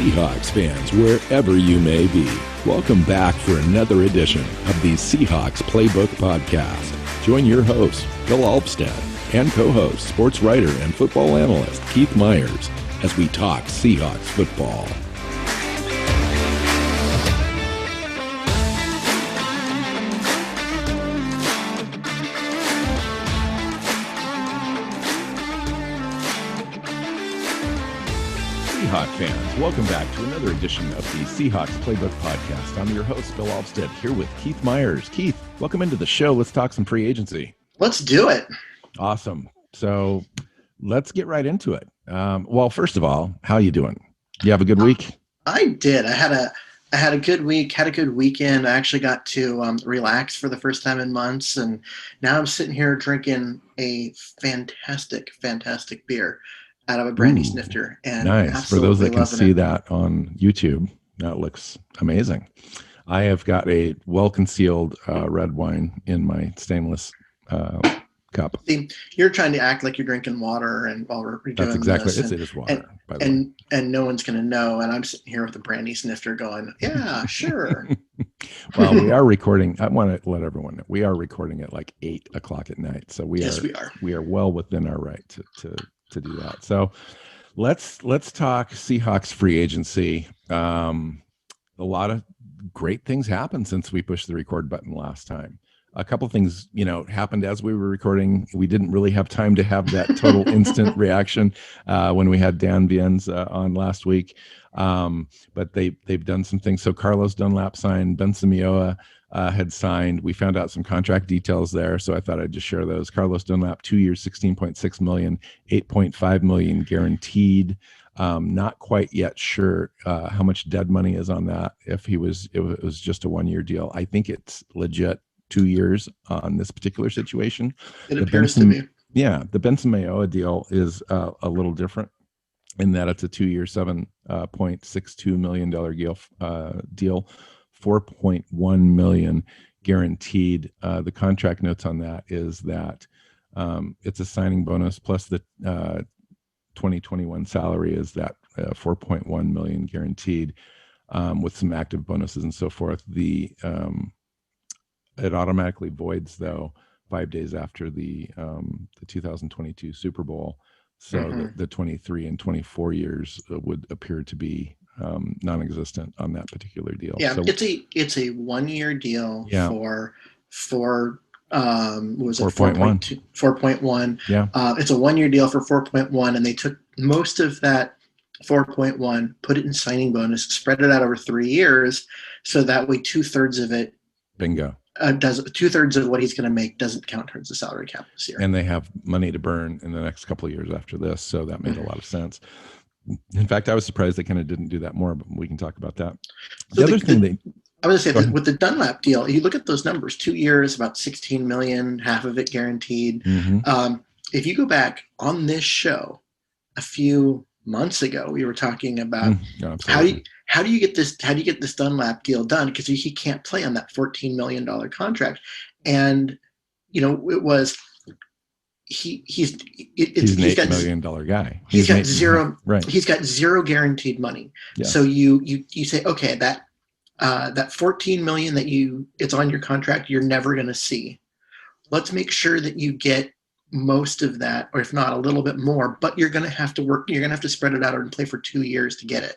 Seahawks fans, wherever you may be, welcome back for another edition of the Seahawks Playbook Podcast. Join your host, Bill Alvstad, and co-host, sports writer and football analyst Keith Myers, as we talk Seahawks football. Seahawks fans, welcome back to another edition of the Seahawks Playbook Podcast. I'm your host, Bill Alvstad, here with Keith Myers. Keith, welcome into the show. Let's talk some free agency. Let's do it. Awesome. So let's get right into it. Well, first of all, how you doing? You have a good week? I did. I had a good week, had a good weekend. I actually got to relax for the first time in months, and now I'm sitting here drinking a fantastic beer out of a brandy snifter. And nice. For those that can see that on YouTube, that looks amazing. I have got a well-concealed red wine in my stainless cup. See, you're trying to act like you're drinking water, and while we're doing that's exactly this, it is water. And no one's going to know. And I'm sitting here with a brandy snifter going, yeah, sure. Well, we are recording. I want to let everyone know we are recording at like 8 o'clock at night. So we are well within our right to do that. So let's talk Seahawks free agency. A lot of great things happened since we pushed the record button last time. A couple of things, happened as we were recording. We didn't really have time to have that total instant reaction when we had Dan Viennes on last week. But they've done some things. So Carlos Dunlap signed, Ben Semioa had signed. We found out some contract details there, so I thought I'd just share those. Carlos Dunlap, 2 years, $16.6 million, $8.5 million guaranteed. Not quite yet sure how much dead money is on that. If it was just a 1 year deal, I think it's legit 2 years on this particular situation. It appears to be. Yeah, the Ben Semioa deal is a little different in that it's a 2 year, $7.62 million deal. $4.1 million guaranteed. The contract notes on that is that it's a signing bonus plus the 2021 salary is that $4.1 million guaranteed with some active bonuses and so forth. It automatically voids though 5 days after the 2022 Super Bowl. So the 23 and 24 years would appear to be non-existent on that particular deal. Yeah, so, it's a 1 year deal for was it 4.1? 4.1. Yeah. It's a 1 year deal for 4.1, and they took most of that 4.1, put it in signing bonus, spread it out over 3 years, so that way 2/3 of it bingo. 2/3 of what he's going to make doesn't count towards the salary cap this year. And they have money to burn in the next couple of years after this, so that made a lot of sense. In fact, I was surprised they kind of didn't do that more, but we can talk about that. I was going to say that with the Dunlap deal, you look at those numbers: 2 years, about $16 million, half of it guaranteed. If you go back on this show a few months ago, we were talking about how do you get this Dunlap deal done, because he can't play on that $14 million contract, and it was. He's an $8 million guy. He's got zero guaranteed money. Yeah. So you say, okay, that $14 million that it's on your contract, you're never going to see. Let's make sure that you get most of that, or if not a little bit more, but you're going to have to work. You're going to have to spread it out and play for 2 years to get it.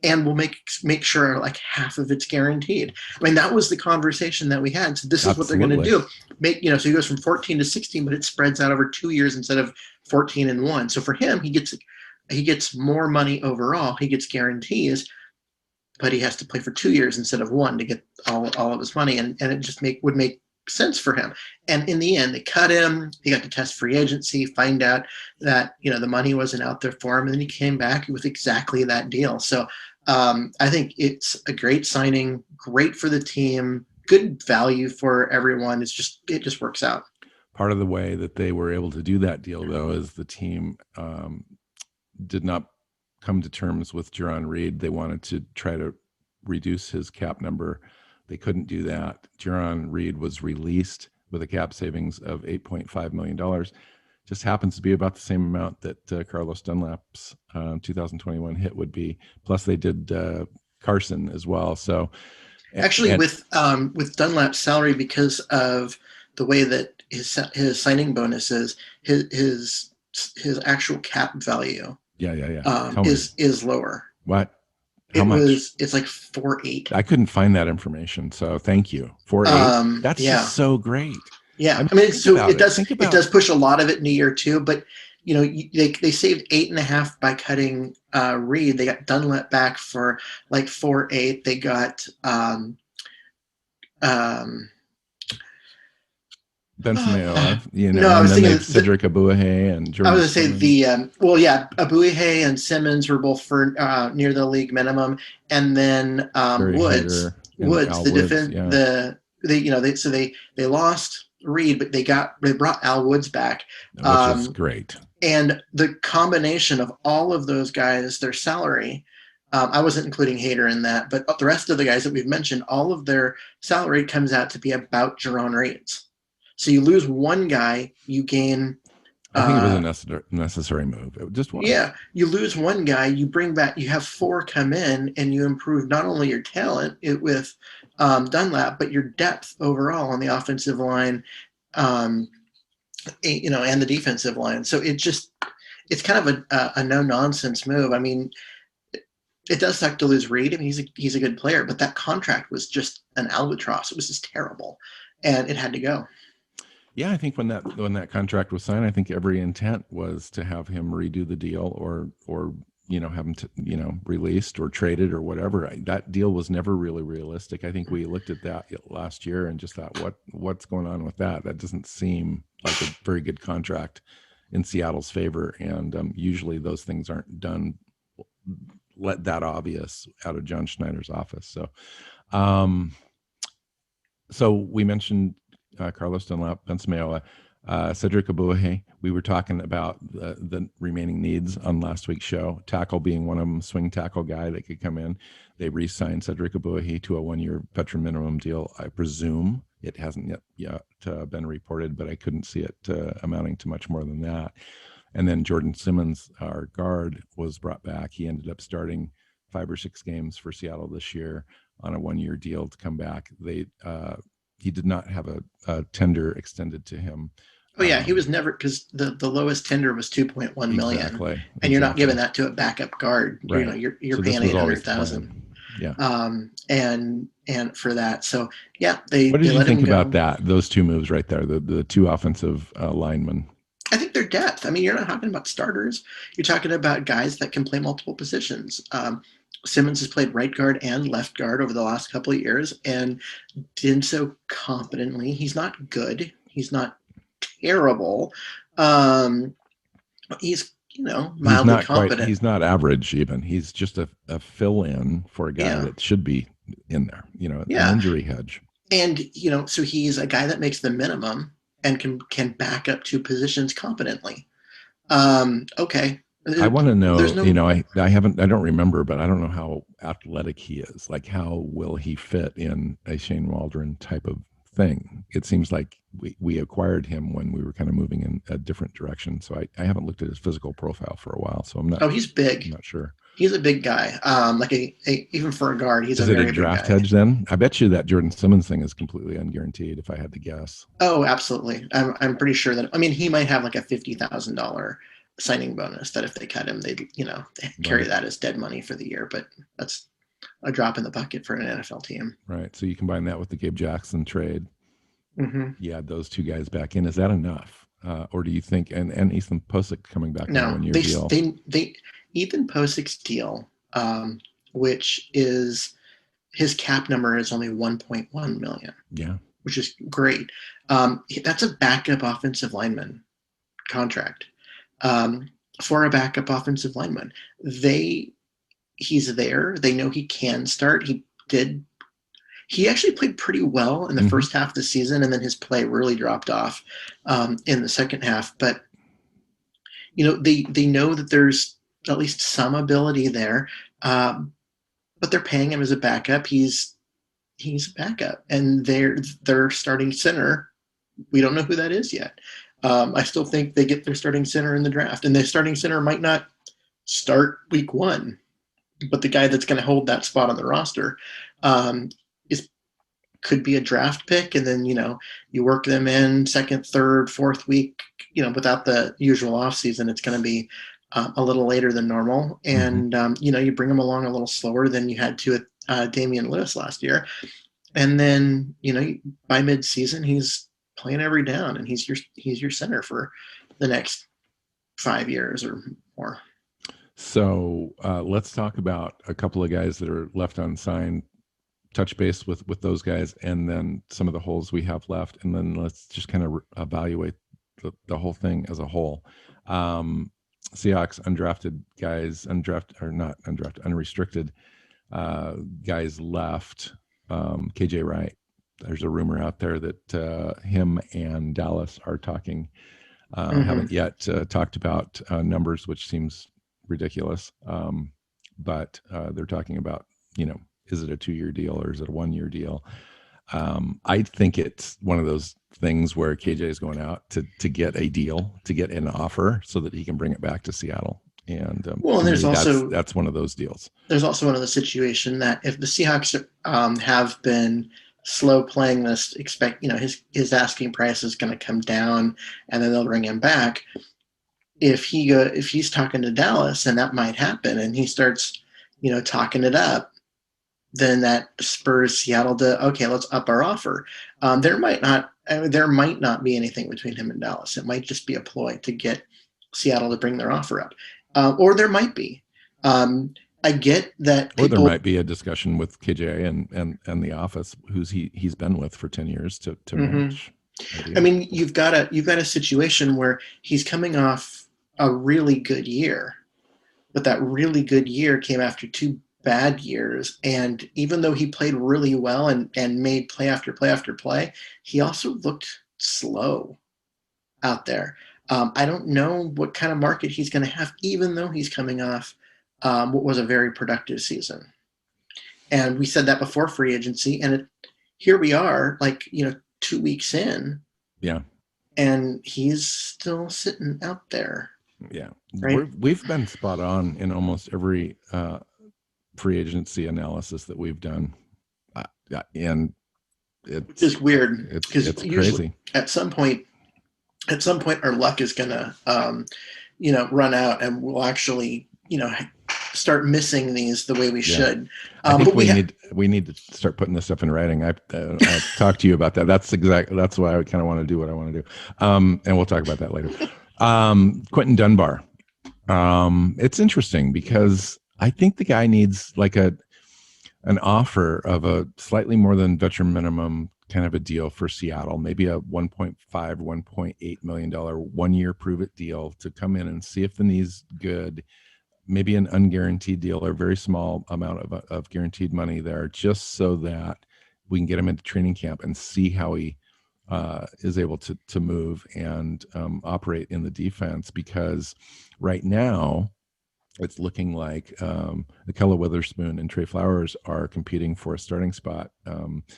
And we'll make sure like half of it's guaranteed. I mean, that was the conversation that we had. So this is what they're going to do. So he goes from 14 to 16, but it spreads out over 2 years instead of 14 and 1. So for him, he gets more money overall. He gets guarantees, but he has to play for 2 years instead of 1 to get all of his money. And it just would make sense for him. And in the end, they cut him. He got to test free agency, find out that the money wasn't out there for him, and then he came back with exactly that deal. So I think it's a great signing, great for the team, good value for everyone. It just works out. Part of the way that they were able to do that deal, though, is the team did not come to terms with Jarran Reed. They wanted to try to reduce his cap number. They couldn't do that. Jarran Reed was released with a cap savings of $8.5 million. just happens to be about the same amount that Carlos Dunlap's 2021 hit would be. Plus, they did Carson as well. So, actually, with Dunlap's salary, because of the way that his signing bonus is, his actual cap value, is lower. What? How much? It's like 4.8. I couldn't find that information, so thank you. 4.8. That's just so great. Yeah, I mean, so it does push a lot of it into year two, but they saved 8.5 by cutting Reed. They got Dunlap back for like 4.8. They got Benson Mayoff, I was thinking Cedric Abuahe and Jordan. I was going to say Abuahe and Simmons were both for near the league minimum, and then Woods, they lost Reed, but they brought Al Woods back, which is great. And the combination of all of those guys, their salary. I wasn't including Hader in that, but the rest of the guys that we've mentioned, all of their salary comes out to be about Jerron Reed's. So you lose one guy, you gain. I think it was a necessary move. It just was. Yeah, you lose one guy, you bring back. You have 4 come in, and you improve not only your talent with Dunlap, but your depth overall on the offensive line, and the defensive line. So it's kind of a no nonsense move. I mean, it does suck to lose Reed. I mean, he's a good player, but that contract was just an albatross. It was just terrible, and it had to go. Yeah, I think when that contract was signed, I think every intent was to have him redo the deal or have him released or traded or whatever. That deal was never really realistic. I think we looked at that last year and just thought, what's going on with that? That doesn't seem like a very good contract in Seattle's favor. And usually those things aren't done that obvious out of John Schneider's office. So we mentioned Carlos Dunlap, Benson Mayowa, Cedric Abuahe. We were talking about the remaining needs on last week's show. Tackle being one of them, swing tackle guy that could come in. They re-signed Cedric Abuahe to a 1-year veteran minimum deal. I presume it hasn't yet been reported, but I couldn't see it amounting to much more than that. And then Jordan Simmons, our guard, was brought back. He ended up starting 5 or 6 games for Seattle this year on a 1-year deal to come back. He did not have a tender extended to him. Oh yeah, he was never, because the lowest tender was 2.1 million, exactly. And you're not giving that to a backup guard. Right. You're paying 800,000. Yeah. And for that, so yeah, What did you think about that? Those 2 moves right there, the 2 offensive linemen. I think they're depth. I mean, you're not talking about starters. You're talking about guys that can play multiple positions. Simmons has played right guard and left guard over the last couple of years and did so competently. He's not good. He's not terrible. He's mildly competent. He's not average even. He's just a fill-in for a guy that should be in there. An injury hedge. And so he's a guy that makes the minimum and can back up 2 positions competently. Okay. I want to know, I don't remember, but I don't know how athletic he is. Like, how will he fit in a Shane Waldron type of thing? It seems like we acquired him when we were kind of moving in a different direction. So I haven't looked at his physical profile for a while. So I'm not. Oh, he's big. I'm not sure. He's a big guy. Even for a guard, he's a very big guy. Is it a draft hedge then? I bet you that Jordan Simmons thing is completely unguaranteed if I had to guess. Oh, absolutely. I'm pretty sure that, he might have like a $50,000 signing bonus that if they cut him, they'd carry that as dead money for the year, but that's a drop in the bucket for an NFL team. Right. So you combine that with the Gabe Jackson trade. Mm-hmm. You add those 2 guys back in. Is that enough? Or do you think, and Ethan Posick coming back on a 1-year deal? Ethan Posick's deal, which is his cap number is only 1.1 million. Yeah. Which is great. That's a backup offensive lineman contract. For a backup offensive lineman. He's there. They know he can start. He actually played pretty well in the first half of the season, and then his play really dropped off in the second half. But they know that there's at least some ability there, but they're paying him as a backup. He's a backup, and their starting center, we don't know who that is yet. I still think they get their starting center in the draft, and the starting center might not start week 1, but the guy that's going to hold that spot on the roster could be a draft pick, and then you work them in second, third, fourth week. Without the usual off season, it's going to be a little later than normal, and you bring them along a little slower than you had to with Damian Lewis last year, and then by mid-season he's playing every down, and he's your center for the next 5 years or more. So let's talk about a couple of guys that are left unsigned. Touch base with those guys, and then some of the holes we have left, and then let's just kind of evaluate the whole thing as a whole. Seahawks undrafted guys, unrestricted guys left. KJ Wright. There's a rumor out there that him and Dallas are talking. Haven't yet talked about numbers, which seems ridiculous. But they're talking about, is it a 2-year deal or is it a 1-year deal? I think it's one of those things where KJ is going out to get a deal, to get an offer so that he can bring it back to Seattle. And and there's also that's one of those deals. There's also another situation that if the Seahawks have been slow playing this, expect his asking price is going to come down, and then they'll bring him back. If he's talking to Dallas, and that might happen, and he starts talking it up, then that spurs Seattle to, okay, let's up our offer. There might not be anything between him and Dallas. It might just be a ploy to get Seattle to bring their offer up, or there might be. I get that. Or there might be a discussion with KJ and the office, who's he's been with for 10 years to match. I mean, you've got a situation where he's coming off a really good year, but that really good year came after 2 bad years. And even though he played really well and made play after play after play, he also looked slow out there. I don't know what kind of market he's going to have, even though he's coming off what was a very productive season. And we said that before free agency, and here we are, 2 weeks in. Yeah. And he's still sitting out there. Yeah. Right? We've been spot on in almost every free agency analysis that we've done. And it's just weird. It's crazy. At some point our luck is going to, run out, and we'll actually, start missing these the way we should. I think we need to start putting this stuff in writing. I've talked to you about that. That's why I kind of want to do what I want to do. And we'll talk about that later. Quentin Dunbar. It's interesting because I think the guy needs an offer of a slightly more than veteran minimum kind of a deal for Seattle, maybe a $1.5, $1.8 million 1-year prove it deal to come in and see if the knee's good. Maybe an unguaranteed deal or a very small amount of guaranteed money there, just so that we can get him into training camp and see how he is able to move and operate in the defense. Because right now it's looking like Akella Witherspoon and Trey Flowers are competing for a starting spot,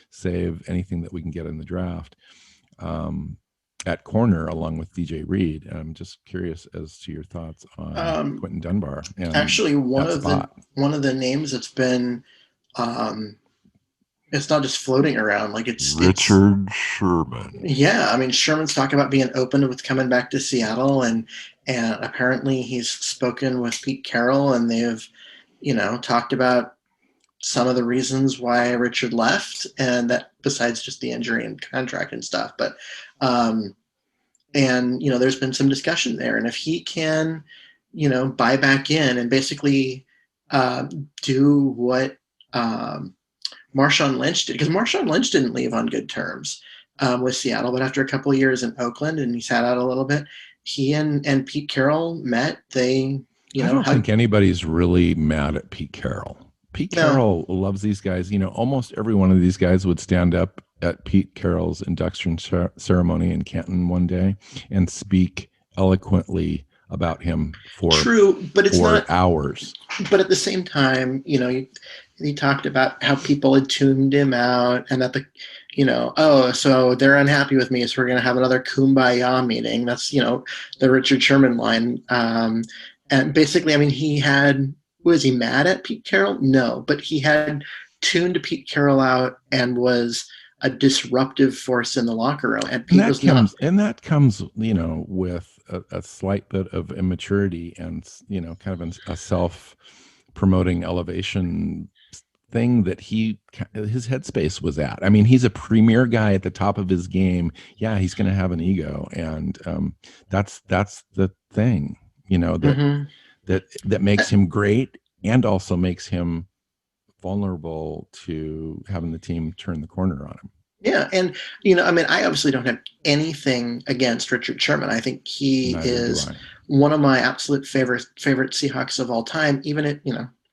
save anything that we can get in the draft. At corner along with DJ Reed. I'm just curious as to your thoughts on Quentin Dunbar. Actually, one of the names that's been, it's not just floating around, it's Richard Sherman. Yeah, I mean, Sherman's talking about being open with coming back to Seattle, and apparently he's spoken with Pete Carroll, and they've talked about some of the reasons why Richard left, and that besides just the injury and contract and stuff, but there's been some discussion there, and if he can buy back in and basically do what Marshawn Lynch did, because Marshawn Lynch didn't leave on good terms with Seattle, but after a couple of years in Oakland and he sat out a little bit, he and Pete Carroll met. I don't think anybody's really mad at Pete Carroll. Pete Carroll loves these guys. Almost every one of these guys would stand up at Pete Carroll's induction ceremony in Canton one day and speak eloquently about him for true, but it's not hours. But at the same time, he talked about how people had tuned him out, and that so they're unhappy with me, so we're going to have another kumbaya meeting. That's, the Richard Sherman line. And basically, I mean, was he mad at Pete Carroll? No, but he had tuned Pete Carroll out and was a disruptive force in the locker room. And Pete was not. And that comes, with a slight bit of immaturity and, kind of a self-promoting elevation thing that his headspace was at. I mean, he's a premier guy at the top of his game. Yeah, he's going to have an ego, and that's the thing, that makes him great and also makes him vulnerable to having the team turn the corner on him. Yeah, and I mean, I obviously don't have anything against Richard Sherman. I think he is one of my absolute favorite Seahawks of all time. Even if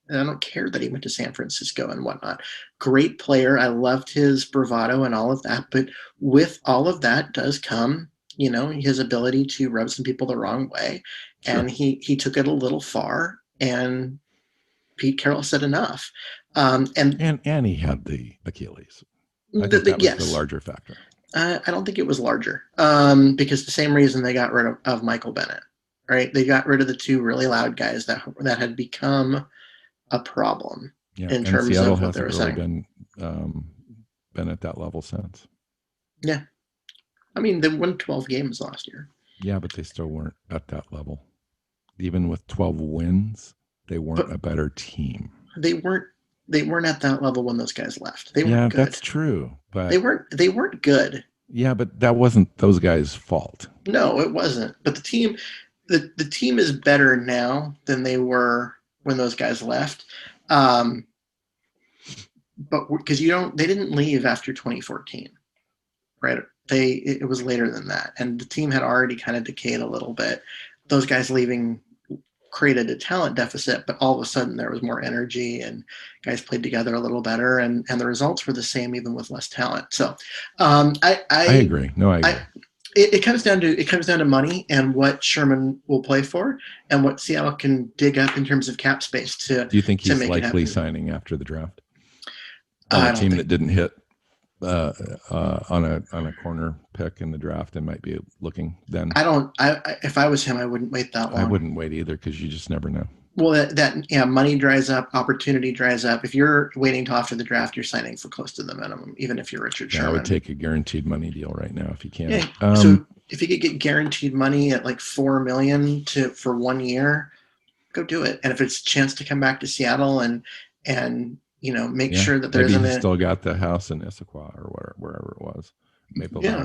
and I don't care that he went to San Francisco and whatnot. Great player. I loved his bravado and all of that. But with all of that does come, his ability to rub some people the wrong way. Sure. And he took it a little far. And Pete Carroll said enough. And he had the Achilles. I think that was the larger factor. I don't think it was larger, because the same reason they got rid of Michael Bennett, right? They got rid of the two really loud guys that had become a problem in terms Seattle of what they were saying. Been at that level since. Yeah, I mean, they won 12 games last year. Yeah, but they still weren't at that level. Even with 12 wins, they weren't a better team. They weren't at that level when those guys left. They weren't good. That's true, but they weren't good. Yeah, but that wasn't those guys' fault. No, it wasn't. But the team is better now than they were when those guys left. But because they didn't leave after 2014, right? It was later than that, and the team had already kind of decayed a little bit. Those guys leaving created a talent deficit, but all of a sudden there was more energy and guys played together a little better, and the results were the same even with less talent. So I agree. No, I agree. It comes down to money and what Sherman will play for and what Seattle can dig up in terms of cap space to. Do you think he's likely signing after the draft? On a team that didn't hit on a corner pick in the draft and might be looking then. If I was him, I wouldn't wait that long. I wouldn't wait either, because you just never know. Well, money dries up, opportunity dries up. If you're waiting till after the draft, you're signing for close to the minimum, even if you're Richard Sherman. I would take a guaranteed money deal right now if you can. Yeah. So if you could get guaranteed money at like $4 million for 1 year, go do it. And if it's a chance to come back to Seattle and make sure that there's maybe he still got the house in Issaquah or wherever it was.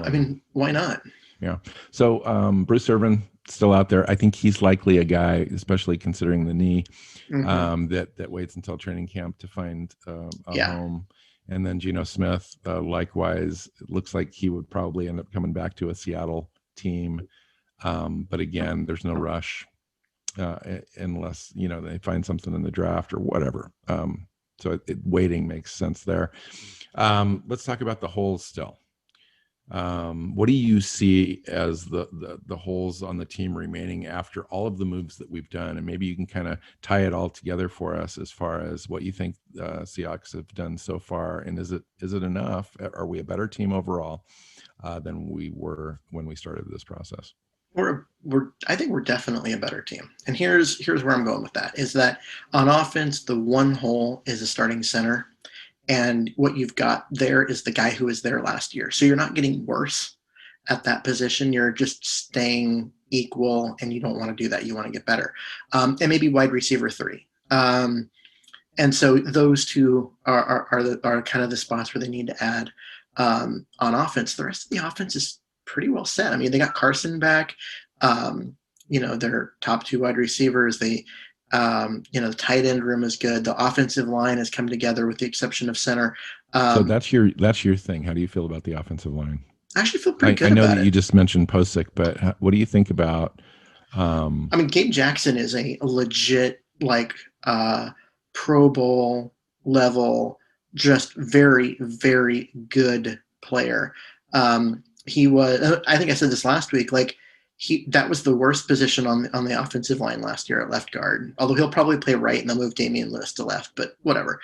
I mean, why not? Yeah. So Bruce Irvin still out there. I think he's likely a guy, especially considering the knee, that waits until training camp to find a home. And then Geno Smith, likewise, it looks like he would probably end up coming back to a Seattle team. But again, there's no rush unless they find something in the draft or whatever. So waiting makes sense there. Let's talk about the holes still. What do you see as the holes on the team remaining after all of the moves that we've done? And maybe you can kind of tie it all together for us as far as what you think Seahawks have done so far. And is it enough? Are we a better team overall than we were when we started this process? I think we're definitely a better team. And here's where I'm going with that, is that on offense, the one hole is a starting center. And what you've got there is the guy who was there last year. So you're not getting worse at that position. You're just staying equal, and you don't want to do that. You want to get better. And maybe wide receiver 3. And so those two are kind of the spots where they need to add on offense. The rest of the offense is pretty well set. I mean, they got Carson back. Their top 2 wide receivers. The tight end room is good. The offensive line has come together with the exception of center. So that's your thing. How do you feel about the offensive line? I actually feel pretty good I know about that you just mentioned Posick, but what do you think about? I mean, Gabe Jackson is a legit Pro Bowl level, just very, very good player. He was. I think I said this last week. that was the worst position on the offensive line last year at left guard. Although he'll probably play right, and they'll move Damian Lewis to left. But whatever.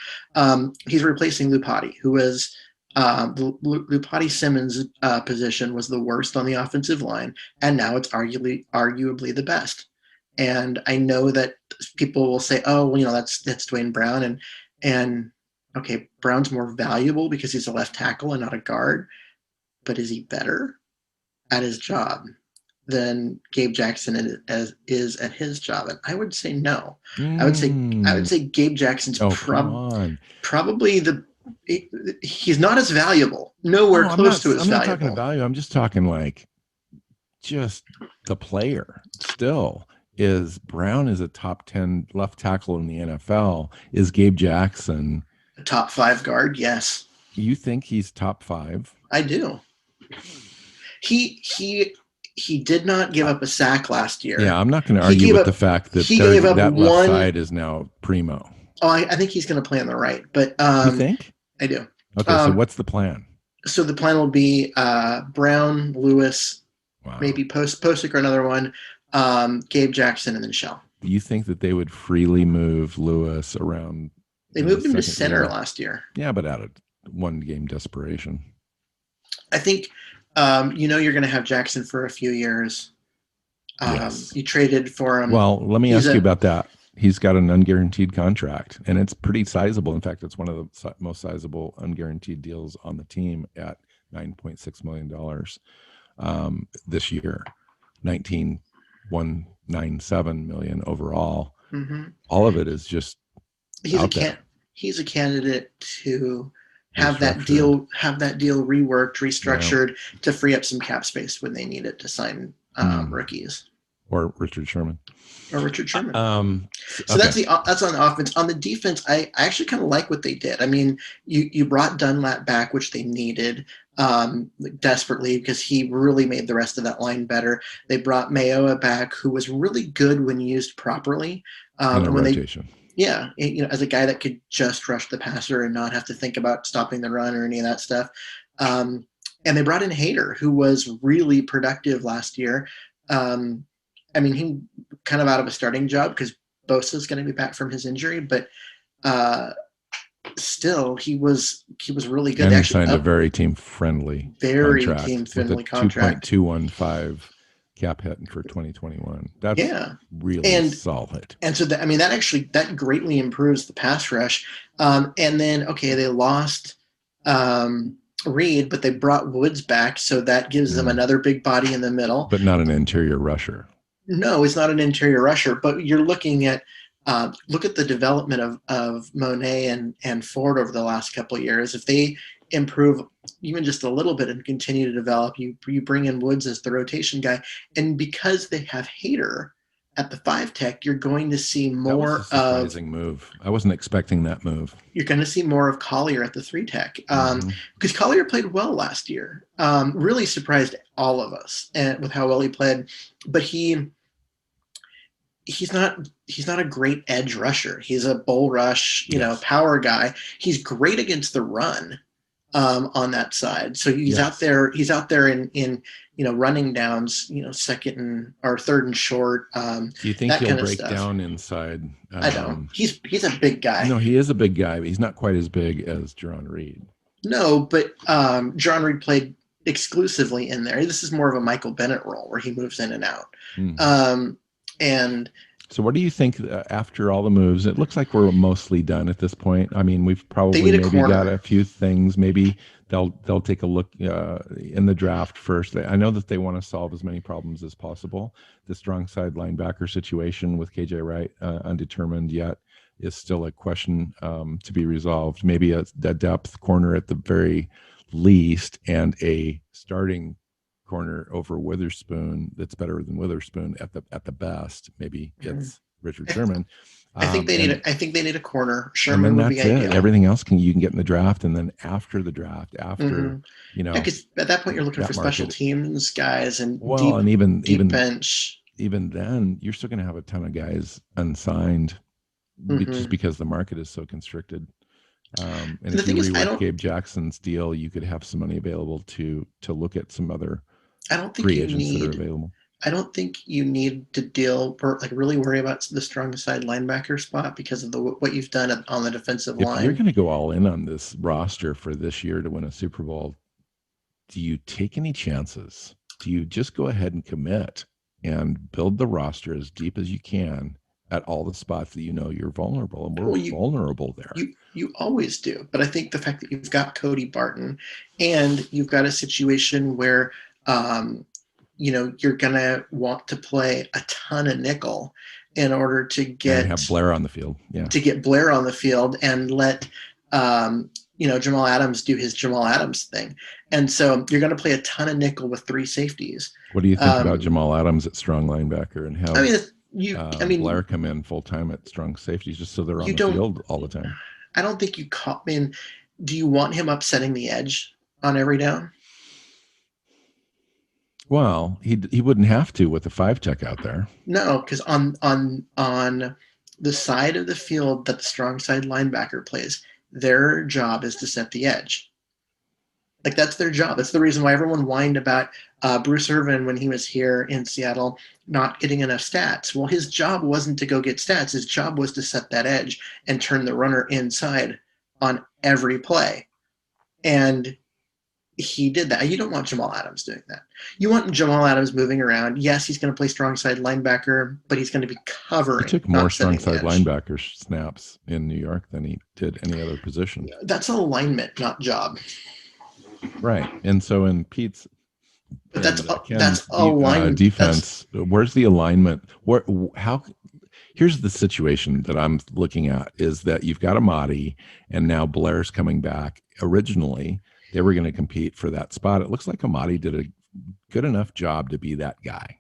He's replacing Lupati, who was Lupati Simmons' position was the worst on the offensive line, and now it's arguably the best. And I know that people will say, "Oh, well, that's Dwayne Brown," and okay, Brown's more valuable because he's a left tackle and not a guard, but is he better at his job than Gabe Jackson is at his job? And I would say no. I would say Gabe Jackson's probably he's not as valuable. Nowhere close to as valuable. I'm not talking value. I'm just talking just the player. Still, Brown is a top 10 left tackle in the NFL. Is Gabe Jackson a top 5 guard? Yes. You think he's top 5? I do. He did not give up a sack last year. Yeah, I'm not going to argue with the fact that that left side is now primo. Oh, I think he's going to play on the right. But you think? I do. Okay, so what's the plan? So the plan will be Brown, Lewis, maybe Posick or another one, Gabe Jackson, and then Shell. Do you think that they would freely move Lewis around? They moved him to center last year. Yeah, but out of one game desperation. I think you're going to have Jackson for a few years. Yes. You traded for him. Well, let me ask you about that. He's got an unguaranteed contract, and it's pretty sizable. In fact, it's one of the most sizable unguaranteed deals on the team at $9.6 million this year, $19.197 million overall. Mm-hmm. All of it is just he's a candidate to have that deal reworked, restructured to free up some cap space when they need it to sign rookies. Or Richard Sherman. So that's on the offense. On the defense, I actually kind of like what they did. I mean, you brought Dunlap back, which they needed desperately because he really made the rest of that line better. They brought Mayoa back, who was really good when used properly. In a rotation. As a guy that could just rush the passer and not have to think about stopping the run or any of that stuff. And they brought in Hader, who was really productive last year. He kind of out of a starting job because Bosa's going to be back from his injury, but still he was really good. And he signed a very team-friendly contract with a $2.215 cap hit for 2021. That's really solid. And so that greatly improves the pass rush. And then, they lost Reed, but they brought Woods back. So that gives them another big body in the middle. But not an interior rusher. No, it's not an interior rusher, but you're looking at, look at the development of Monet and Ford over the last couple of years. If they improve even just a little bit and continue to develop, you bring in Woods as the rotation guy. And because they have Hader at the 5 tech, you're going to see more of a surprising move. I wasn't expecting that move. You're going to see more of Collier at the 3 tech because Collier played well last year. Really surprised all of us with how well he played, but he's not a great edge rusher. He's a bull rush, power guy. He's great against the run on that side. So he's out there in running downs, second or third and short. Do you think he'll break down inside? I don't. He's a big guy. No, he is a big guy, but he's not quite as big as Jerron Reed. No, but Jerron Reed played exclusively in there. This is more of a Michael Bennett role where he moves in and out. And so what do you think after all the moves? It looks like we're mostly done at this point. I mean, we've probably maybe got a few things. Maybe they'll take a look in the draft first. I know that they want to solve as many problems as possible. The strong side linebacker situation with KJ Wright, undetermined yet, is still a question to be resolved. Maybe a depth corner at the very least and a starting corner over Witherspoon that's better than Witherspoon at the best. Maybe it's Richard Sherman. I think they need a corner. Sherman would be ideal. Everything else you can get in the draft, and then after the draft, because at that point you're looking for special teams guys and deep bench. Even then, you're still going to have a ton of guys unsigned, just because the market is so constricted. And if you rework Gabe Jackson's deal, you could have some money available to look at some other free agents that are available. I don't think you need to really worry about the strong side linebacker spot because of what you've done on the defensive line. If you're going to go all in on this roster for this year to win a Super Bowl, do you take any chances? Do you just go ahead and commit and build the roster as deep as you can at all the spots that you know you're vulnerable? And we're vulnerable there. You always do. But I think the fact that you've got Cody Barton and you've got a situation where you're going to want to play a ton of nickel in order to and have Blair on the field. Yeah. To get Blair on the field and let Jamal Adams do his Jamal Adams thing. And so you're going to play a ton of nickel with 3 safeties. What do you think about Jamal Adams at strong linebacker and how Blair come in full time at strong safeties just so they're on the field all the time? I don't think do you want him upsetting the edge on every down? Well, he wouldn't have to with the 5 tech out there. No, because on the side of the field that the strong side linebacker plays, their job is to set the edge. Like, that's their job. That's the reason why everyone whined about Bruce Irvin when he was here in Seattle not getting enough stats. Well, his job wasn't to go get stats. His job was to set that edge and turn the runner inside on every play. And he did that. You don't want Jamal Adams doing that. You want Jamal Adams moving around. Yes, he's going to play strong side linebacker, but he's going to be covering. He took more strong side linebacker snaps in New York than he did any other position. That's alignment, not job. Right. And so in Pete's that's alignment defense, where's the alignment? Here's the situation that I'm looking at is that you've got Amadi and now Blair's coming back. Originally, they were going to compete for that spot. It looks like Amadi did a good enough job to be that guy.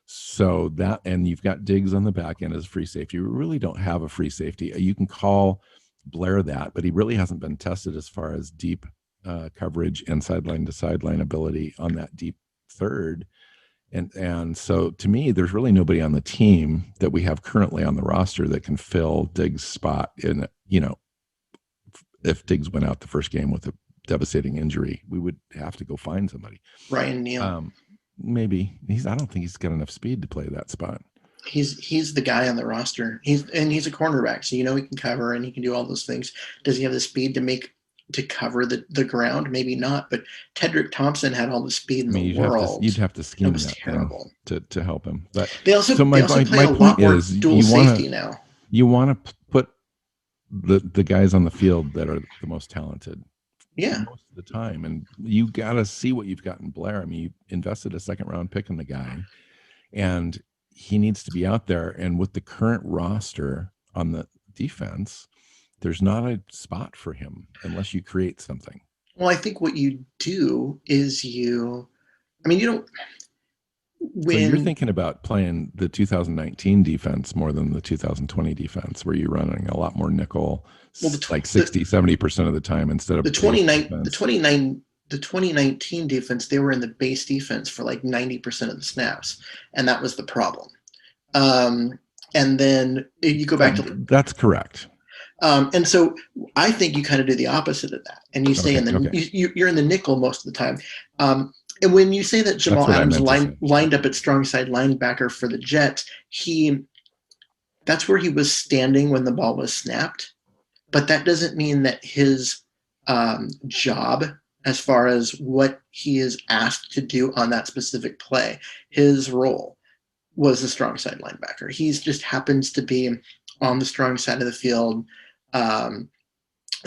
So and you've got Diggs on the back end as free safety. You really don't have a free safety. You can call Blair that, but he really hasn't been tested as far as deep coverage and sideline to sideline ability on that deep third. And so to me, there's really nobody on the team that we have currently on the roster that can fill Diggs' spot in, if Diggs went out the first game with a devastating injury, we would have to go find somebody. Ryan Neal. Maybe I don't think he's got enough speed to play that spot. He's the guy on the roster. He's a cornerback, so he can cover and he can do all those things. Does he have the speed to cover the ground? Maybe not, but Tedrick Thompson had all the speed in the world. You'd have to scheme that terrible to help him. But they also play a lot more dual safety now. You want to put the guys on the field that are the most talented. Yeah, most of the time, and you got to see what you've got in Blair. I mean, you invested a 2nd round pick in the guy, and he needs to be out there. And with the current roster on the defense, there's not a spot for him unless you create something. Well, I think what you do is you don't. So you're thinking about playing the 2019 defense more than the 2020 defense, where you're running a lot more nickel, like 60-70% of the time instead of the 2019 defense. They were in the base defense for like 90% of the snaps, and that was the problem. And then you go back to that's correct. And so I think you kind of do the opposite of that, and you stay you're in the nickel most of the time. And when you say that Jamal Adams lined up at strong side linebacker for the Jets, that's where he was standing when the ball was snapped. But that doesn't mean that his job, as far as what he is asked to do on that specific play, his role was the strong side linebacker. He just happens to be on the strong side of the field,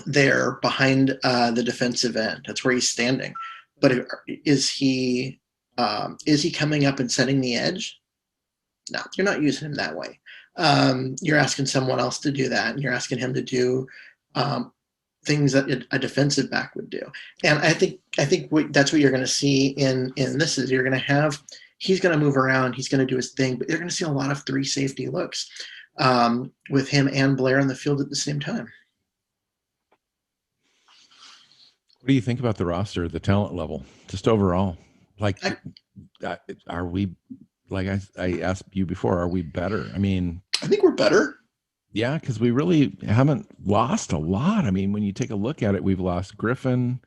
there behind the defensive end. That's where he's standing. But is he coming up and setting the edge? No, you're not using him that way. You're asking someone else to do that, and you're asking him to do things that a defensive back would do. And I think that's what you're going to see in this is you're going to have he's going to move around, he's going to do his thing, but you're going to see a lot of 3 safety looks with him and Blair on the field at the same time. What do you think about the roster, the talent level, just overall? Like, are we, like I asked you before, are we better? I mean, I think we're better. Yeah, because we really haven't lost a lot. I mean, when you take a look at it, we've lost Griffin,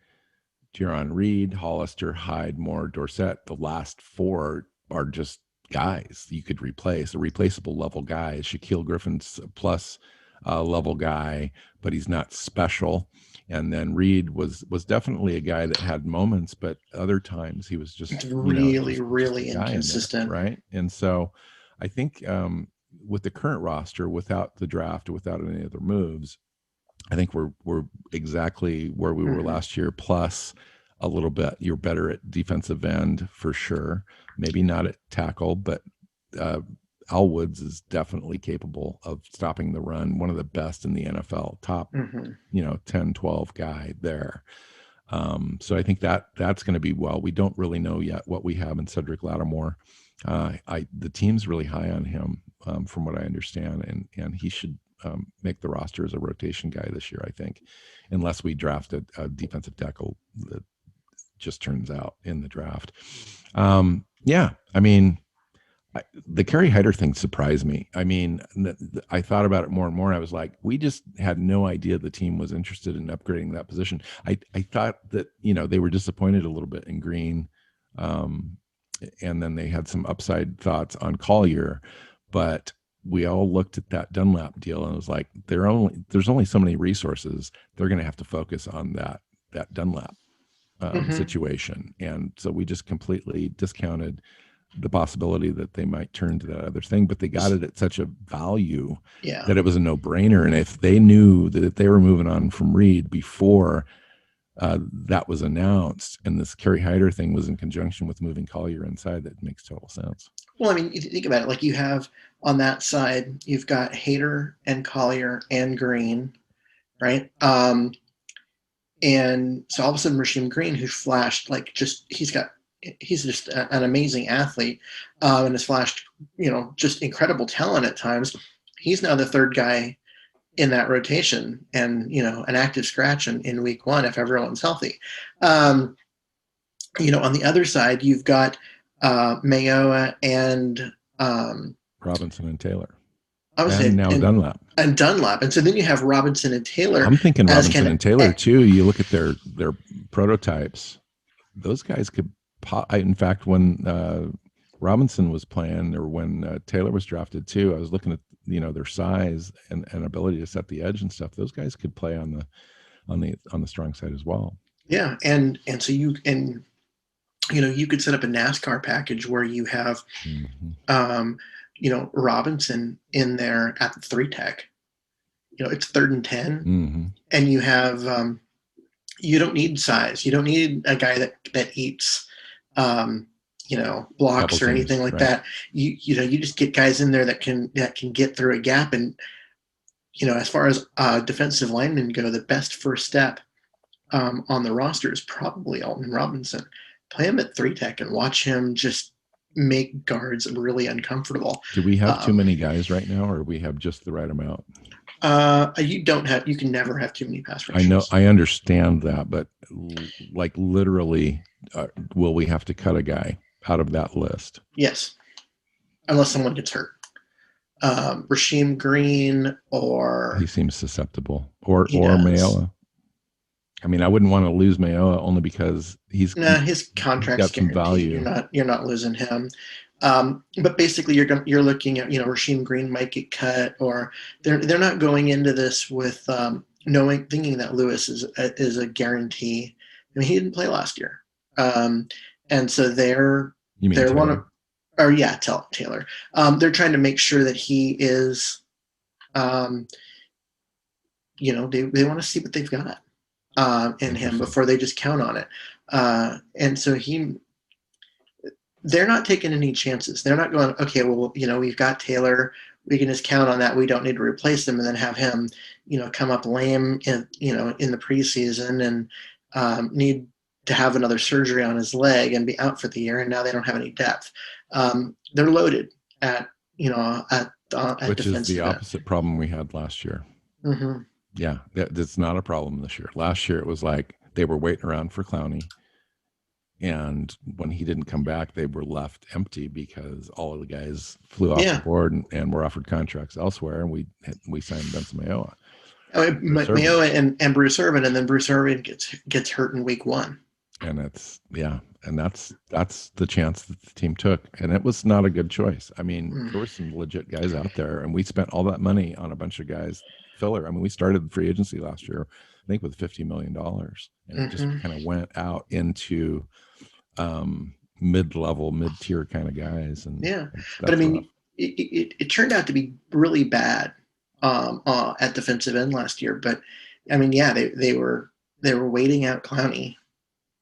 Jaron Reed, Hollister, Hyde, Moore, Dorsett. The last 4 are just guys you could replace, a replaceable level guy. Shaquille Griffin's a plus level guy, but he's not special. And then Reed was definitely a guy that had moments, but other times he was just really just inconsistent, there, right? And so I think with the current roster, without the draft, without any other moves, I think we're exactly where we were last year, plus a little bit. You're better at defensive end for sure. Maybe not at tackle, but Al Woods is definitely capable of stopping the run. One of the best in the NFL, top 10, 12 guy there. So I think that's going to be well. We don't really know yet what we have in Cedric Lattimore. The team's really high on him, from what I understand, and he should make the roster as a rotation guy this year, I think, unless we draft a defensive tackle that just turns out in the draft. Yeah, I mean, the Kerry Hyder thing surprised me. I mean, I thought about it more and more. I was like, we just had no idea the team was interested in upgrading that position. I thought that, they were disappointed a little bit in Green. And then they had some upside thoughts on Collier, but we all looked at that Dunlap deal and it was like, there's only so many resources. They're going to have to focus on that Dunlap situation. And so we just completely discounted the possibility that they might turn to that other thing, but they got it at such a value that it was a no-brainer. And if they knew that they were moving on from Reed before that was announced, and this Kerry Hyder thing was in conjunction with moving Collier inside, that makes total sense. Well, I mean, you think about it, like you have on that side, you've got Hyder and Collier and Green, right? And so all of a sudden, Rasheem Green, who flashed he's just an amazing athlete, and has flashed, just incredible talent at times. He's now the third guy in that rotation, and an active scratch in week one if everyone's healthy. On the other side, you've got Mayoa and Robinson and Taylor. Dunlap. And Dunlap. And so then you have Robinson and Taylor. I'm thinking Robinson and Taylor too. You look at their prototypes; those guys could. In fact, when Robinson was playing, or when Taylor was drafted too, I was looking at their size and ability to set the edge and stuff. Those guys could play on the strong side as well. Yeah, and so you could set up a NASCAR package where you have Robinson in there at the 3 tech. It's 3rd and 10, and you have you don't need size. You don't need a guy that eats blocks or anything like that. You just get guys in there that can get through a gap. And as far as defensive linemen go, the best first step on the roster is probably Alton Robinson. Play him at 3 tech and watch him just make guards really uncomfortable. Do we have too many guys right now, or we have just the right amount? You can never have too many pass rushers. I know, I understand that, but like literally, will we have to cut a guy out of that list? Yes, unless someone gets hurt. Rasheem Green, or he seems susceptible, or Mayoa. I mean, I wouldn't want to lose Mayoa only because his contract's guaranteed. Value. You're not losing him. But basically, you're looking at Rasheem Green might get cut, or they're not going into this with thinking that Lewis is a guarantee. I mean, he didn't play last year, and so they're Taylor? Taylor. They're trying to make sure that he is. They want to see what they've got in him before they just count on it, and so they're not taking any chances. They're not going, okay, well, we've got Taylor. We can just count on that. We don't need to replace him and then have him, come up lame in the preseason and need to have another surgery on his leg and be out for the year. And now they don't have any depth. They're loaded at which is the opposite problem we had last year. Mm-hmm. Yeah, that's not a problem this year. Last year, it was like they were waiting around for Clowney. And when he didn't come back, they were left empty because all of the guys flew off the board and were offered contracts elsewhere. And we signed Benson Mayoa. Mayoa and Bruce Irvin, and then Bruce Irvin gets hurt in week 1. And that's the chance that the team took, and it was not a good choice. I mean, there were some legit guys out there, and we spent all that money on a bunch of guys filler. I mean, we started free agency last year, I think, with $50 million, and it just kind of went out into mid-tier kind of guys. And but I mean, it turned out to be really bad at defensive end last year. But I mean, they were waiting out Clowney.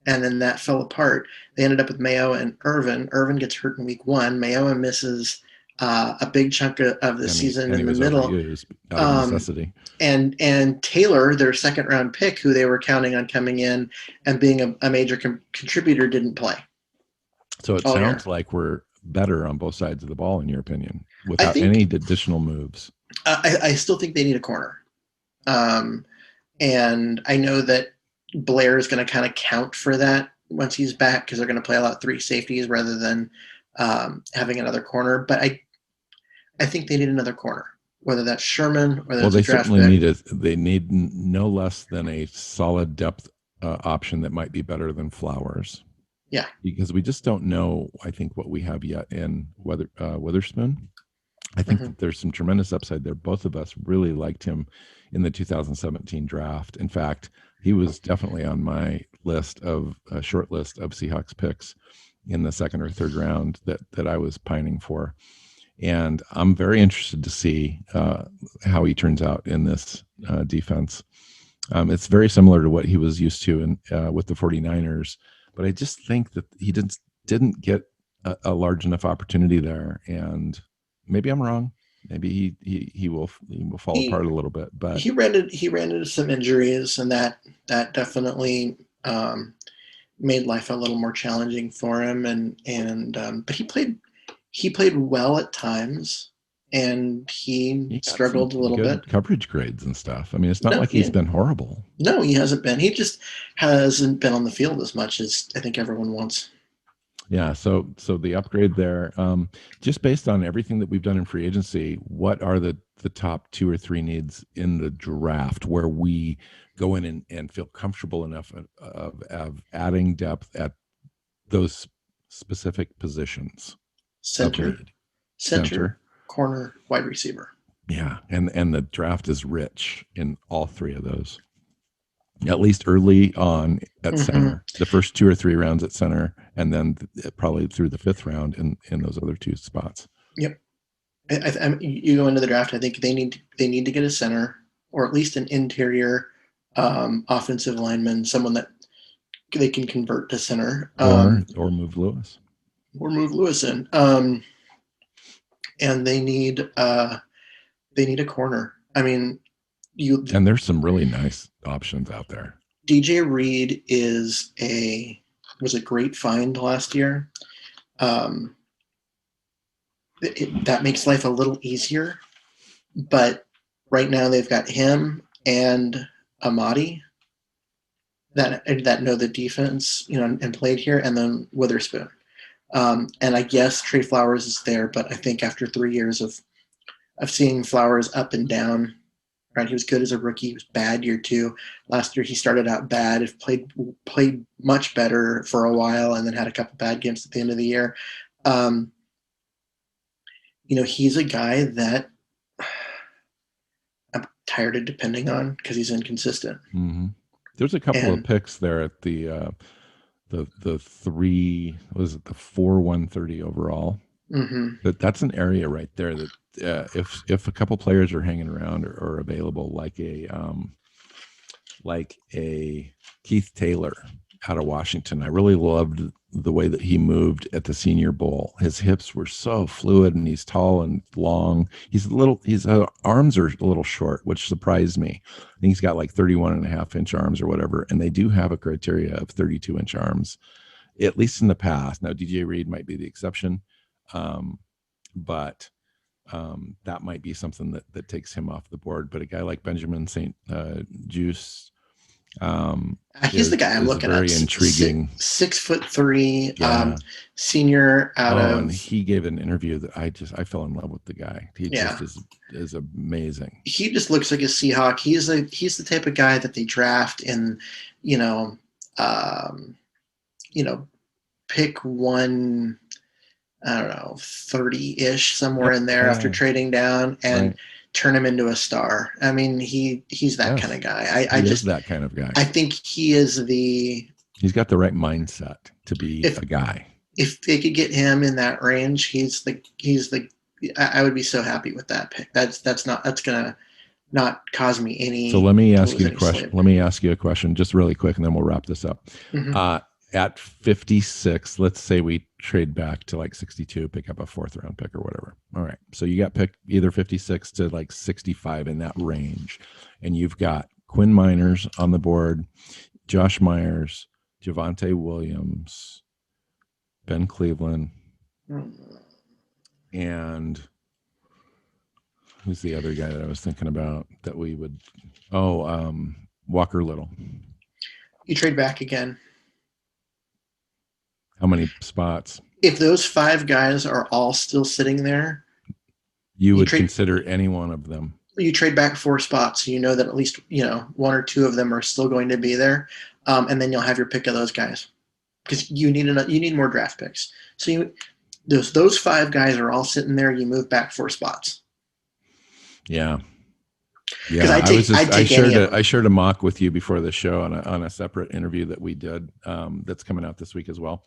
And then that fell apart. They ended up with Mayo and Irvin. Irvin gets hurt in week 1. Mayo misses a big chunk of the season in the middle. Out of necessity. And Taylor, their second round pick, who they were counting on coming in and being a major contributor, didn't play. So it sounds like we're better on both sides of the ball, in your opinion, without any additional moves. I still think they need a corner. And I know that Blair is going to kind of count for that once he's back, because they're going to play a lot of 3 safeties rather than having another corner. But I think they need another corner, whether that's Sherman or they certainly they need no less than a solid depth option that might be better than Flowers. Yeah, because we just don't know, I think, what we have yet in Witherspoon. I think that there's some tremendous upside there. Both of us really liked him in the 2017 draft. In fact, he was definitely on my short list of Seahawks picks in the second or third round that I was pining for. And I'm very interested to see how he turns out in this defense. It's very similar to what he was used to with the 49ers, but I just think that he didn't get a large enough opportunity there. And maybe I'm wrong. Maybe he will fall apart a little bit, but he ran into some injuries, and that definitely made life a little more challenging for him. But he played well at times, and he struggled a little bit. Coverage grades and stuff. I mean, it's not he's been horrible. No, he hasn't been. He just hasn't been on the field as much as I think everyone wants. Yeah, so the upgrade there, just based on everything that we've done in free agency, what are the top 2 or 3 needs in the draft where we go in and feel comfortable enough of adding depth at those specific positions? Center, corner, wide receiver. Yeah, and the draft is rich in all 3 of those. At least early on at center, the first 2 or 3 rounds at center, and then probably through the 5th round in those other 2 spots. Yep. You go into the draft, I think they need to get a center, or at least an interior offensive lineman, someone that they can convert to center, or move Lewis. Or move Lewis in. And they need a corner. I mean, and there's some really nice options out there. DJ Reed was a great find last year. That makes life a little easier, but right now they've got him and Amadi that know the defense, and played here, and then Witherspoon. And I guess Trey Flowers is there, but I think after 3 years of seeing Flowers up and down, right? He was good as a rookie. He was bad year 2. Last year he started out bad. He played much better for a while, and then had a couple bad games at the end of the year. He's a guy that I'm tired of depending on because he's inconsistent. Mm-hmm. There's a couple of picks there at the 3, was it the 4/130 overall? Mm-hmm. That's an area right there that if a couple players are hanging around or available, like a Keith Taylor out of Washington. I really loved the way that he moved at the Senior Bowl. His hips were so fluid, and he's tall and long. His arms are a little short, which surprised me. I think he's got like 31.5-inch arms or whatever, and they do have a criteria of 32-inch arms, at least in the past. Now, DJ Reed might be the exception, but that might be something that takes him off the board. But a guy like Benjamin St. Juice, he's the guy I'm looking at. Very intriguing. 6'3", senior out of. And he gave an interview that I fell in love with the guy. He just is amazing. He just looks like a Seahawk. He's the type of guy that they draft in, pick one, I don't know, 30-ish somewhere in there after trading down and turn him into a star. I mean, he's that kind of guy. He is that kind of guy. I think he's got the right mindset to be a guy. If they could get him in that range, I would be so happy with that pick. That's gonna not cause me any. So let me ask you a question. Let me ask you a question just really quick, and then we'll wrap this up. Mm-hmm. At 56, let's say we trade back to like 62, pick up a 4th round pick or whatever. All right. So you got picked either 56 to like 65 in that range. And you've got Quinn Miners on the board, Josh Myers, Javonte Williams, Ben Cleveland, and who's the other guy that I was thinking about that we would, Walker Little. You trade back again. How many spots? If those 5 guys are all still sitting there, you would consider any one of them. You trade back 4 spots, so you know that at least 1 or 2 of them are still going to be there, and then you'll have your pick of those guys because you need more draft picks. So those 5 guys are all sitting there. You move back 4 spots. Yeah. Yeah, I shared a mock with you before the show on a separate interview that we did that's coming out this week as well,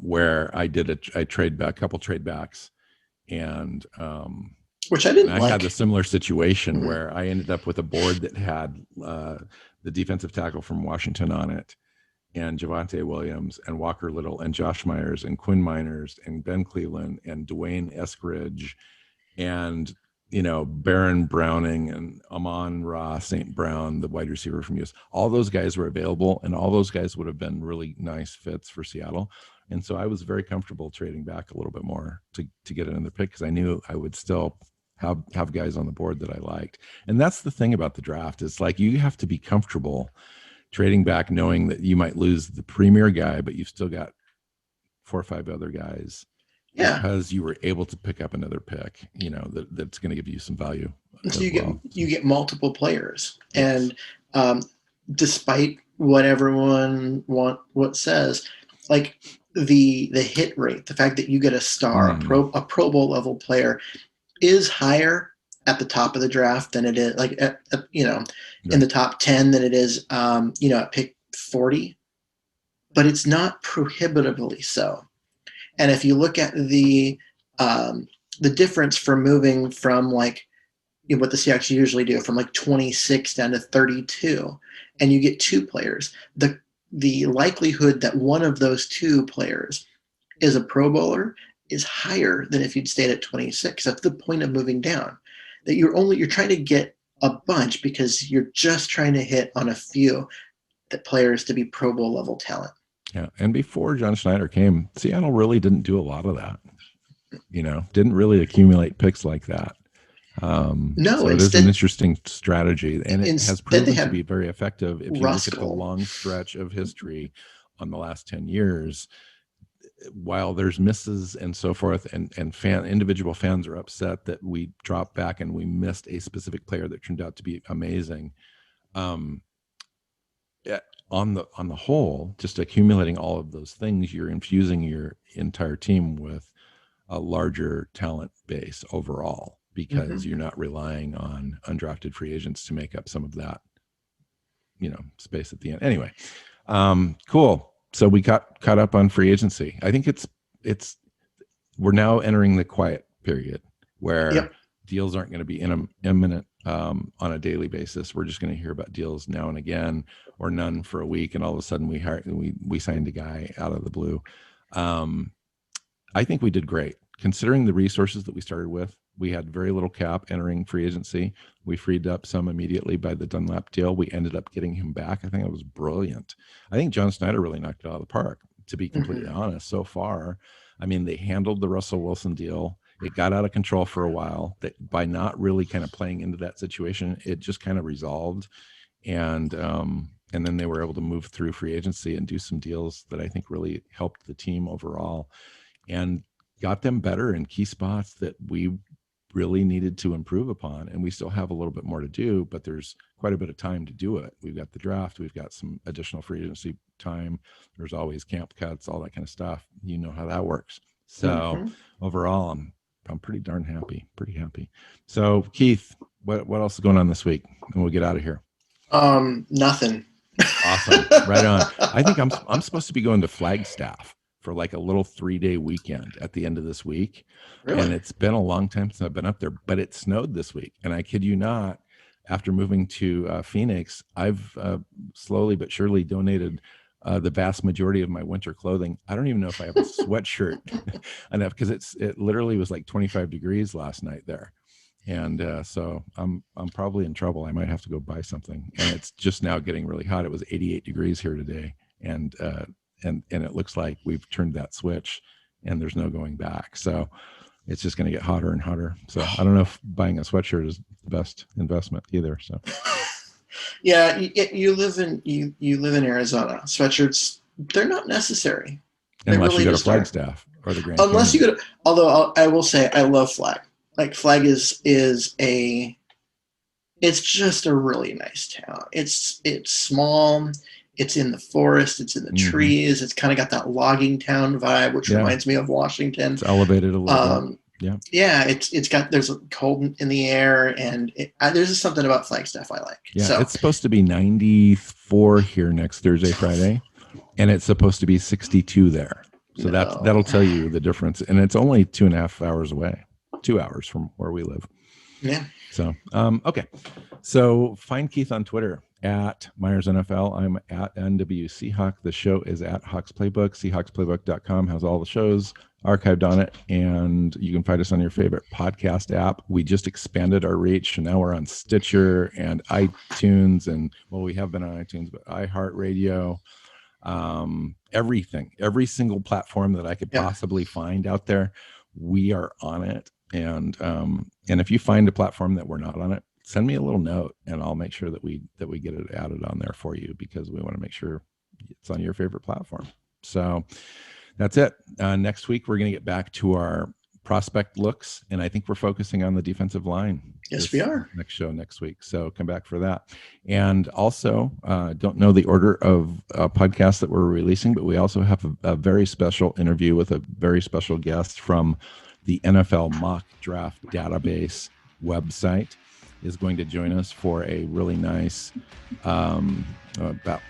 where I did a couple trade backs, and which I didn't. I had a similar situation where I ended up with a board that had the defensive tackle from Washington on it, and Javonte Williams and Walker Little and Josh Myers and Quinn Miners and Ben Cleveland and Dwayne Eskridge and Baron Browning and Amon-Ra St. Brown, the wide receiver from US. All those guys were available, and all those guys would have been really nice fits for Seattle. And so I was very comfortable trading back a little bit more to get another pick because I knew I would still have guys on the board that I liked. And that's the thing about the draft. It's like you have to be comfortable trading back knowing that you might lose the premier guy, but you've still got 4 or 5 other guys. Yeah, because you were able to pick up another pick, that's going to give you some value. So you get multiple players, yes. And despite what everyone says, like the hit rate, the fact that you get a star, a Pro Bowl level player, is higher at the top of the draft than it is in the top 10 than it is at pick 40, but it's not prohibitively so. And if you look at the difference for moving from what the Seahawks usually do from 26 down to 32, and you get 2 players, the likelihood that one of those 2 players is a Pro Bowler is higher than if you'd stayed at 26. That's the point of moving down. That you're trying to get a bunch because you're just trying to hit on a few players to be Pro Bowl level talent. Yeah, and before John Schneider came, Seattle really didn't do a lot of that. Didn't really accumulate picks like that. No, so it is an interesting strategy, and it has proven to be very effective. If you look at the long stretch of history on the last 10 years, while there's misses and so forth, and individual fans are upset that we dropped back and we missed a specific player that turned out to be amazing. On the whole, just accumulating all of those things, you're infusing your entire team with a larger talent base overall because you're not relying on undrafted free agents to make up some of that, space at the end. Anyway, cool. So we got caught up on free agency. I think we're now entering the quiet period where deals aren't going to be imminent on a daily basis. We're just going to hear about deals now and again, or none for a week, and all of a sudden we signed a guy out of the blue. I think we did great considering the resources that we started with. We had very little cap entering free agency. We freed up some immediately by the Dunlap deal. We ended up getting him back. I think it was brilliant. I think John Schneider really knocked it out of the park, to be completely honest. So far, I mean, they handled the Russell Wilson deal. It got out of control for a while. That by not really kind of playing into that situation, it just kind of resolved. And then they were able to move through free agency and do some deals that I think really helped the team overall and got them better in key spots that we really needed to improve upon, and we still have a little bit more to do, but there's quite a bit of time to do it. We've got the draft, we've got some additional free agency time, there's always camp cuts, all that kind of stuff. You know how that works. So overall, I'm pretty darn happy, pretty happy. So Keith, what else is going on this week? And we'll get out of here. Nothing. Awesome. Right on. I think I'm supposed to be going to Flagstaff for like a little 3-day weekend at the end of this week. Really? And it's been a long time since I've been up there, but it snowed this week. And I kid you not, after moving to Phoenix, I've slowly but surely donated the vast majority of my winter clothing. I don't even know if I have a sweatshirt enough, because it literally was like 25 degrees last night there. And so I'm probably in trouble. I might have to go buy something. And it's just now getting really hot. It was 88 degrees here today. And it looks like we've turned that switch and there's no going back. So it's just going to get hotter and hotter. So I don't know if buying a sweatshirt is the best investment either. So yeah, you live in Arizona. Sweatshirts, they're not necessary. Unless you go to Flagstaff or the Grand Canyon. You go to, although I will say I love Flag. Like Flag is it's just a really nice town. It's small. It's in the forest. It's in the trees. It's kind of got that logging town vibe, which reminds me of Washington. It's elevated a little bit. Yeah. There's a cold in the air, and there's just something about Flagstaff I like. Yeah, so, it's supposed to be 94 here next Thursday, Friday, and it's supposed to be 62 there. So that'll tell you the difference, and it's only 2.5 hours away, 2 hours from where we live. Yeah. So okay. So find Keith on Twitter at Myers NFL. I'm at NW Seahawk. The show is at Hawks Playbook. Seahawksplaybook.com has all the shows archived on it, and you can find us on your favorite podcast app. We just expanded our reach, and now we're on Stitcher and iTunes, and we have been on iTunes, but iHeartRadio, everything, every single platform that I could possibly find out there, we are on it. And if you find a platform that we're not on it, send me a little note, and I'll make sure that we get it added on there for you, because we want to make sure it's on your favorite platform. So that's it. Next week, we're going to get back to our prospect looks, and I think we're focusing on the defensive line. Yes, we are. Next show next week. So come back for that. And also, don't know the order of podcasts that we're releasing, but we also have a very special interview with a very special guest from the NFL Mock Draft Database website. Is going to join us for a really nice about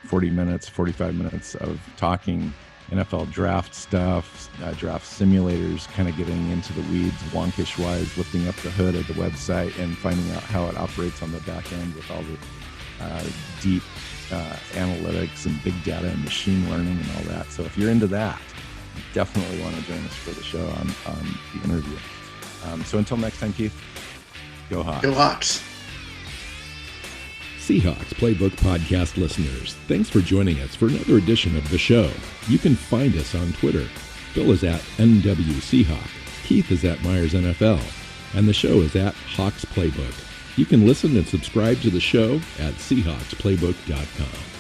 45 minutes of talking NFL draft stuff, draft simulators, kind of getting into the weeds, wonkish wise, lifting up the hood of the website and finding out how it operates on the back end with all the deep analytics and big data and machine learning and all that. So if you're into that, you definitely want to join us for the show on the interview. So until next time, Keith, go Hawks. Go Hawks. Seahawks Playbook Podcast listeners, thanks for joining us for another edition of the show. You can find us on Twitter. Bill is at NW Seahawk, Keith is at Myers NFL, and the show is at Hawks Playbook. You can listen and subscribe to the show at SeahawksPlaybook.com.